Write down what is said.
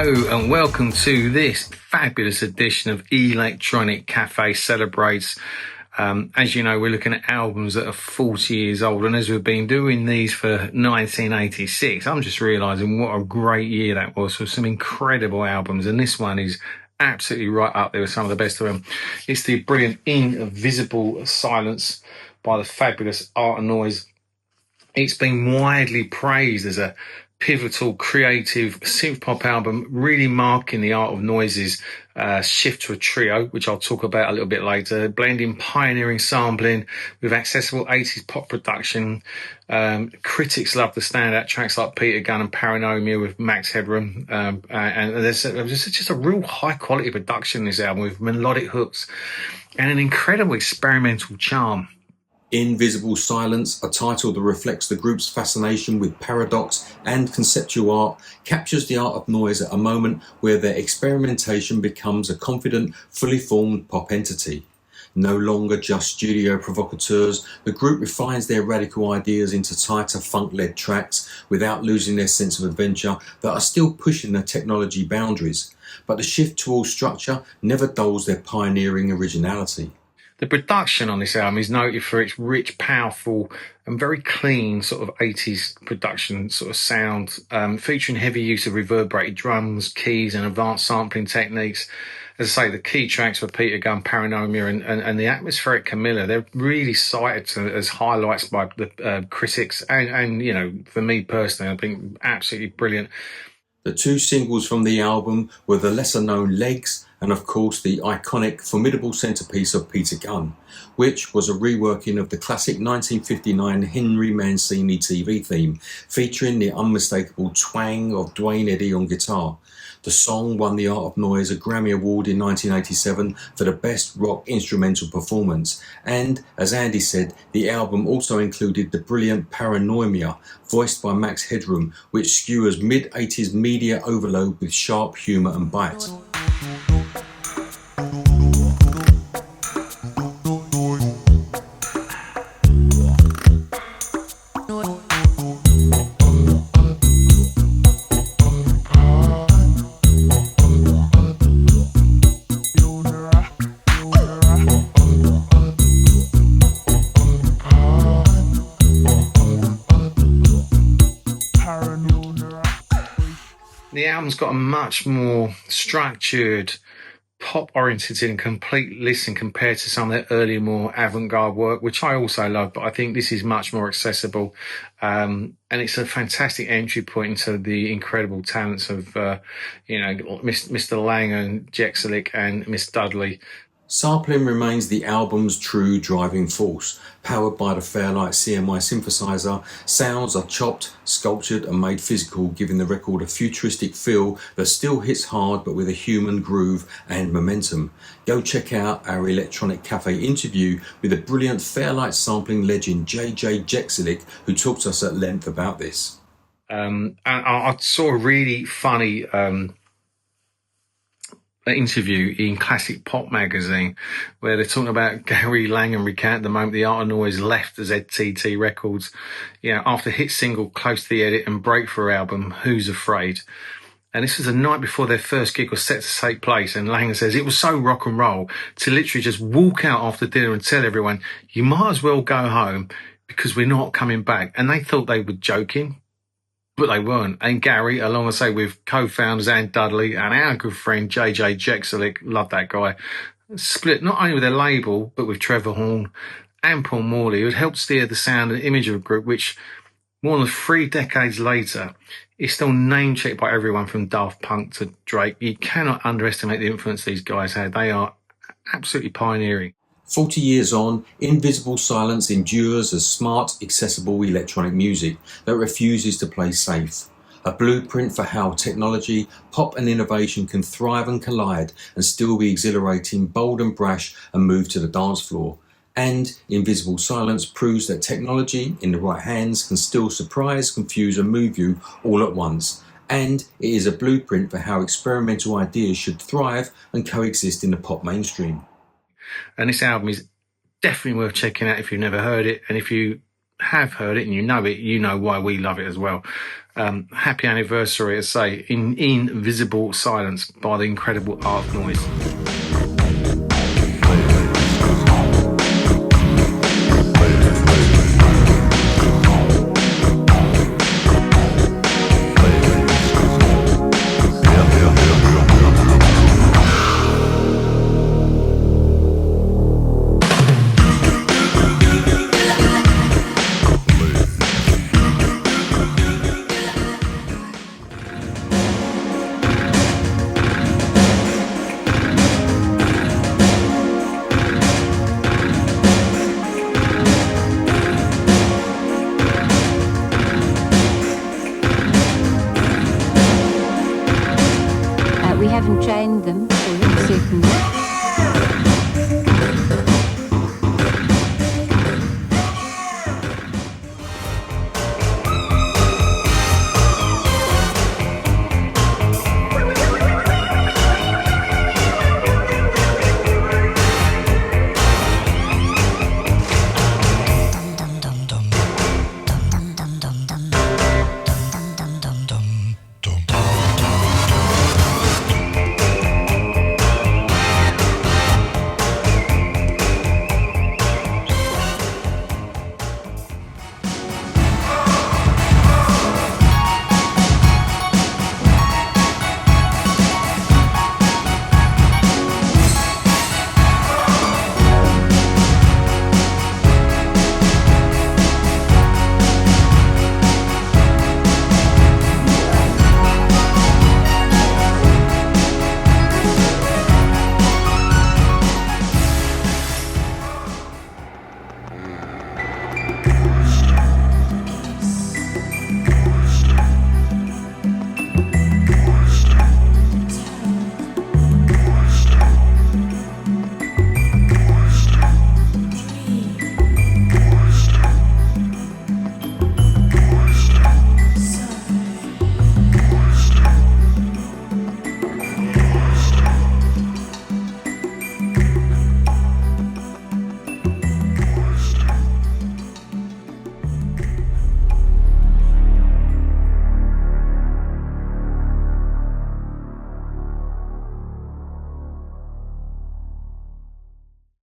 Hello and welcome to this fabulous edition of Electronic Cafe Celebrates. As you know, we're looking at albums that are 40 years old, and as we've been doing these for 1986, I'm just realising what a great year that was for some incredible albums, and this one is absolutely right up there with some of the best of them. It's the brilliant Invisible Silence by the fabulous Art and Noise. It's been widely praised as a pivotal, creative synth-pop album, really marking the Art of Noise's shift to a trio, which I'll talk about a little bit later, blending pioneering sampling with accessible 80s pop production. Critics love the standout tracks like Peter Gunn and Paranomia with Max Headroom, and there's just a real high-quality production in this album with melodic hooks and an incredible experimental charm. Invisible Silence, a title that reflects the group's fascination with paradox and conceptual art, captures the Art of Noise at a moment where their experimentation becomes a confident, fully formed pop entity. No longer just studio provocateurs, the group refines their radical ideas into tighter funk-led tracks without losing their sense of adventure that are still pushing the technology boundaries. But the shift towards structure never dulls their pioneering originality. The production on this album is noted for its rich, powerful and very clean sort of 80s production sort of sound, featuring heavy use of reverberated drums, keys and advanced sampling techniques. As I say, the key tracks for Peter Gunn, Paranomia and the atmospheric Camilla, they're really cited as highlights by the critics and, you know, for me personally, I think absolutely brilliant. The two singles from the album were the lesser-known Legs and, of course, the iconic Formidable Centerpiece of Peter Gunn, which was a reworking of the classic 1959 Henry Mancini TV theme, featuring the unmistakable twang of Duane Eddy on guitar. The song won the Art of Noise a Grammy Award in 1987 for the Best Rock Instrumental Performance, and, as Andy said, the album also included the brilliant Paranoia, voiced by Max Headroom, which skewers mid-80s media overload with sharp humour and bite. The album's got a much more structured, pop-oriented and complete listen compared to some of their earlier, more avant-garde work, which I also love, but I think this is much more accessible. And it's a fantastic entry point into the incredible talents of, Mr. Langan, Jeczalik and Miss Dudley. Sampling remains the album's true driving force. Powered by the Fairlight CMI synthesizer, sounds are chopped, sculptured and made physical, giving the record a futuristic feel that still hits hard but with a human groove and momentum. Go check out our Electronic Cafe interview with the brilliant Fairlight sampling legend Jeczalik, who talked to us at length about this. And I saw a really funny interview in Classic Pop magazine where they're talking about Gary Langan recounting the moment the Art of Noise left the ZTT Records, after hit single Close to the Edit and breakthrough album Who's Afraid. And this was the night before their first gig was set to take place, and Langan says it was so rock and roll to literally just walk out after dinner and tell everyone, you might as well go home because we're not coming back. And they thought they were joking, but they weren't. And Gary, along, I say, with co-founders Anne Dudley and our good friend Jeczalik, love that guy, split not only with their label, but with Trevor Horn and Paul Morley, who had helped steer the sound and image of a group which, more than 3 decades later, is still name-checked by everyone from Daft Punk to Drake. You cannot underestimate the influence these guys had. They are absolutely pioneering. 40 years on, Invisible Silence endures as smart, accessible electronic music that refuses to play safe. A blueprint for how technology, pop and innovation can thrive and collide and still be exhilarating, bold and brash and move to the dance floor. And Invisible Silence proves that technology in the right hands can still surprise, confuse and move you all at once. And it is a blueprint for how experimental ideas should thrive and coexist in the pop mainstream. And this album is definitely worth checking out if you've never heard it. And if you have heard it and you know why we love it as well. Happy anniversary, as I say, in Invisible Silence by the incredible Art Noise. We haven't trained them, so certainly.